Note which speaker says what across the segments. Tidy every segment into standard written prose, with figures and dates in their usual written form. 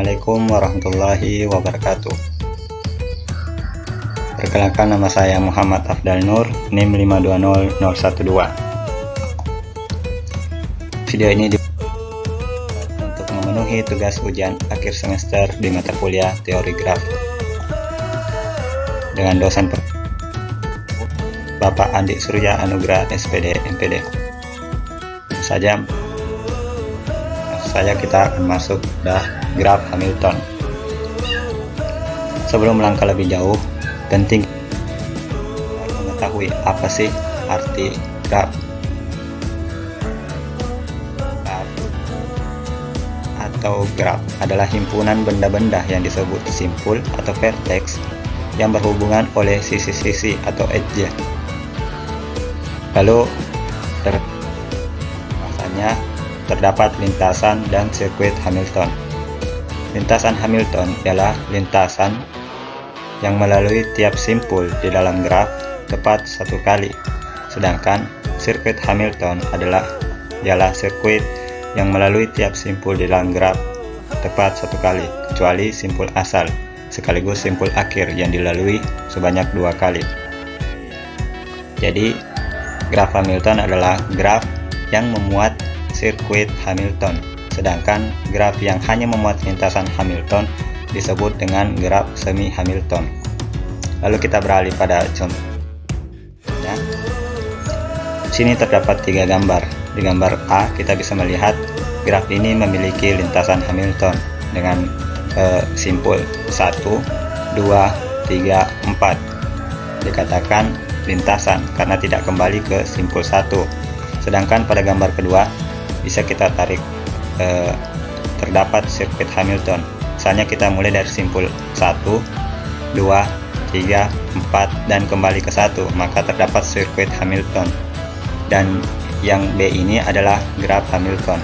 Speaker 1: Assalamualaikum warahmatullahi wabarakatuh. Perkenalkan, nama saya Muhammad Afdal Nur, NIM 520012. Video ini untuk memenuhi tugas ujian akhir semester di mata kuliah teori graf dengan dosen Bapak Andi Surya Anugrah SPD MPD. Kita akan masuk ke graf Hamilton. Sebelum melangkah lebih jauh, penting mengetahui apa sih arti graf. Atau graf adalah himpunan benda-benda yang disebut simpul atau vertex yang berhubungan oleh sisi-sisi atau edge. Lalu masanya terdapat lintasan dan sirkuit Hamilton. Lintasan Hamilton ialah lintasan yang melalui tiap simpul di dalam graf tepat satu kali, sedangkan sirkuit Hamilton ialah sirkuit yang melalui tiap simpul di dalam graf tepat satu kali, kecuali simpul asal sekaligus simpul akhir yang dilalui sebanyak 2 kali. Jadi graf Hamilton adalah graf yang memuat sirkuit Hamilton, sedangkan graf yang hanya memuat lintasan Hamilton disebut dengan graf semi Hamilton. Lalu kita beralih pada contoh. Sini terdapat 3 gambar. Di gambar A kita bisa melihat graf ini memiliki lintasan Hamilton dengan simpul 1, 2, 3, 4. Dikatakan lintasan karena tidak kembali ke simpul 1. Sedangkan pada gambar kedua bisa kita tarik terdapat sirkuit Hamilton. Misalnya kita mulai dari simpul 1, 2, 3, 4 dan kembali ke 1, maka terdapat sirkuit Hamilton. Dan yang B ini adalah graf Hamilton.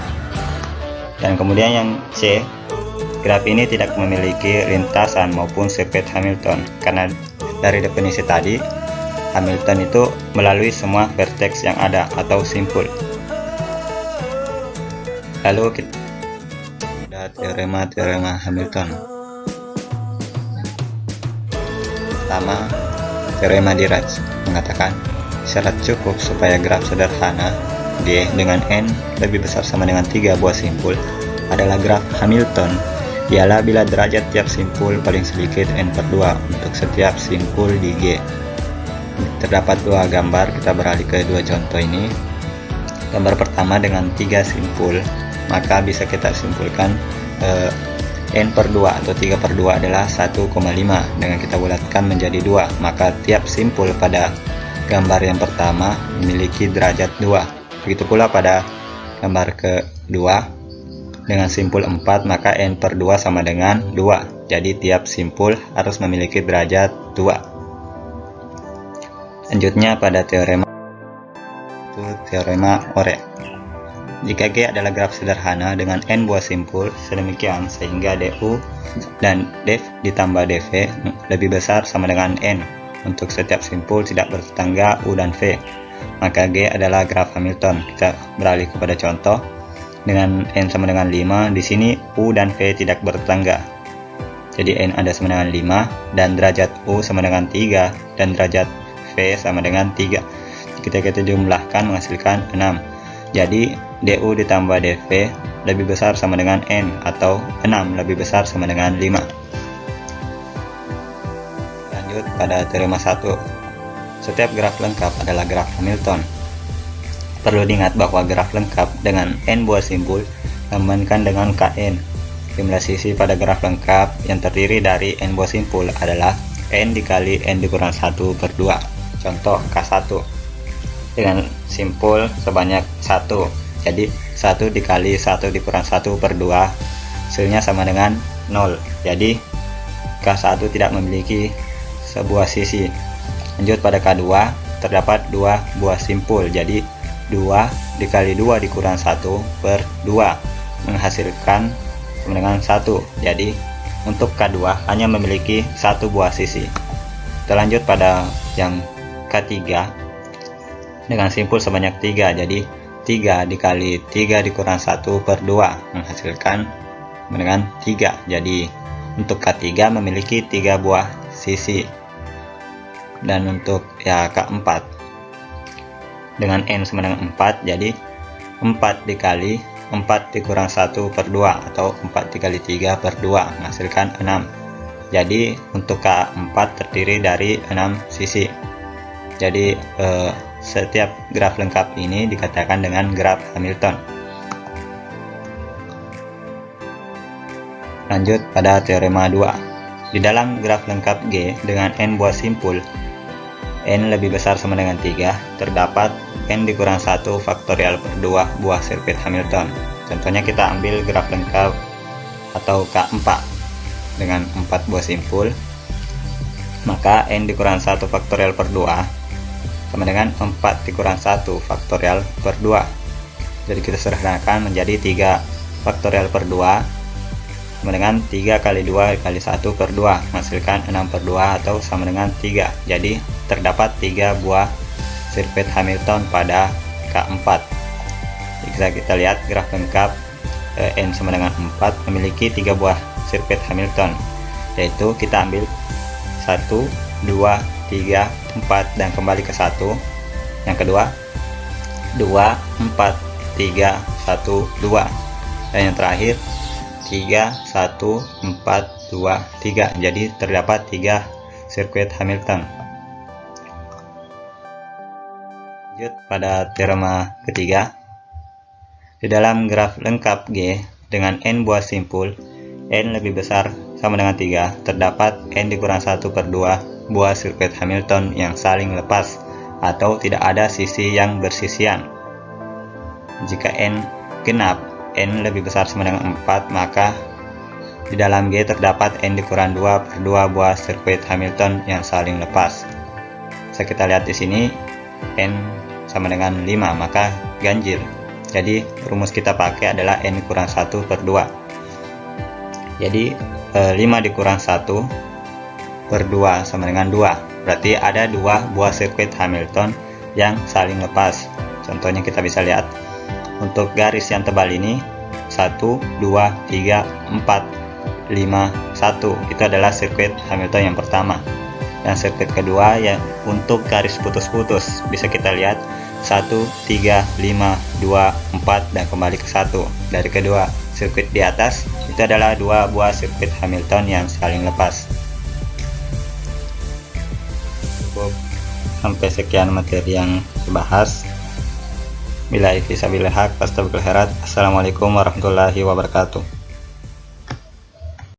Speaker 1: Dan kemudian yang C, graf ini tidak memiliki lintasan maupun sirkuit Hamilton karena dari definisi tadi Hamilton itu melalui semua vertex yang ada atau simpul. Lalu kita ada teorema Hamilton. Pertama, teorema Dirac mengatakan syarat cukup supaya graf sederhana G dengan N lebih besar sama dengan 3 buah simpul adalah graf Hamilton ialah bila derajat tiap simpul paling sedikit N/2 untuk setiap simpul di G. Terdapat 2 gambar, kita beralih ke 2 contoh ini. Gambar pertama dengan 3 simpul, maka bisa kita simpulkan N/2 atau 3/2 adalah 1,5. Dengan kita bulatkan menjadi 2, maka tiap simpul pada gambar yang pertama memiliki derajat 2. Begitu pula pada gambar kedua dengan simpul 4, maka N/2 sama dengan 2. Jadi tiap simpul harus memiliki derajat 2. Selanjutnya pada teorema Ore. Jika G adalah graf sederhana dengan N buah simpul sedemikian sehingga DU dan DEF ditambah DV lebih besar sama dengan N untuk setiap simpul tidak bertetangga U dan V, maka G adalah graf Hamilton. Kita beralih kepada contoh. Dengan N sama dengan 5, di sini U dan V tidak bertetangga. Jadi N ada sama dengan 5 dan derajat U sama dengan 3 dan derajat V sama dengan 3. Kita jumlahkan menghasilkan 6. Jadi DU ditambah DV lebih besar sama dengan N atau 6 lebih besar sama dengan 5. Lanjut pada teorema 1. Setiap graf lengkap adalah graf Hamilton. Perlu diingat bahwa graf lengkap dengan N buah simpul samakan dengan Kn. Jumlah sisi pada graf lengkap yang terdiri dari N buah simpul adalah N dikali N dikurang 1/2. Contoh K1 dengan simpul sebanyak 1. Jadi 1 dikali 1 dikurang 1/2 hasilnya sama dengan 0. Jadi K1 tidak memiliki sebuah sisi. Lanjut pada K2, terdapat 2 buah simpul. Jadi 2 dikali 2 dikurang 1/2 menghasilkan sama dengan 1. Jadi untuk K2 hanya memiliki 1 buah sisi. Kita lanjut pada yang K3 dengan simpul sebanyak 3. Jadi 3 dikali 3 dikurang 1/2 menghasilkan sama dengan 3. Jadi untuk K3 memiliki 3 buah sisi. Dan untuk K4 dengan N sama dengan 4, jadi 4 dikali 4 dikurang 1 per 2 atau 4 dikali 3 per 2 menghasilkan 6. Jadi untuk K4 terdiri dari 6 sisi. Jadi setiap graf lengkap ini dikatakan dengan graf Hamilton. Lanjut pada teorema 2. Di dalam graf lengkap G dengan N buah simpul, N lebih besar sama dengan 3, terdapat N dikurang 1 faktorial per 2 buah sirkuit Hamilton. Contohnya kita ambil graf lengkap atau K4 dengan 4 buah simpul, maka N dikurang 1 faktorial per 2 sama dengan 4 dikurang 1 faktorial per 2. Jadi kita sederhanakan menjadi 3 faktorial per 2 sama dengan 3 kali 2 kali 1 per 2 menghasilkan 6 per 2 atau sama dengan 3. Jadi terdapat 3 buah sirkuit Hamilton pada K4. Jika kita lihat graf lengkap N sama dengan 4 memiliki 3 buah sirkuit Hamilton, yaitu kita ambil 1, 2, 3, 4 dan kembali ke 1. Yang kedua 2, 4, 3, 1, 2. Dan yang terakhir 3, 1, 4, 2, 3. Jadi terdapat 3 sirkuit Hamilton. Lanjut pada teorema ketiga. Di dalam graf lengkap G dengan N buah simpul, N lebih besar sama dengan 3, terdapat N dikurang 1 per 2 buah sirkuit Hamilton yang saling lepas atau tidak ada sisi yang bersisian. Jika N genap, N lebih besar sama dengan 4, maka di dalam G terdapat N dikurang 2 per 2 buah sirkuit Hamilton yang saling lepas. Bisa kita lihat di sini N sama dengan 5, maka ganjil. Jadi rumus kita pakai adalah N kurang 1 per 2. Jadi 5 dikurang 1 per 2 sama dengan 2. Berarti ada 2 buah sirkuit Hamilton yang saling lepas. Contohnya kita bisa lihat untuk garis yang tebal ini 1, 2, 3, 4, 5, 1. Itu adalah sirkuit Hamilton yang pertama. Dan sirkuit kedua ya untuk garis putus-putus bisa kita lihat 1, 3, 5, 2, 4 dan kembali ke 1. Dari kedua sirkuit di atas itu adalah 2 buah sirkuit Hamilton yang saling lepas. Cukup sampai sekian materi yang dibahas. Bila fisabilillah haq, astagfirullahaladzim. Assalamualaikum warahmatullahi wabarakatuh.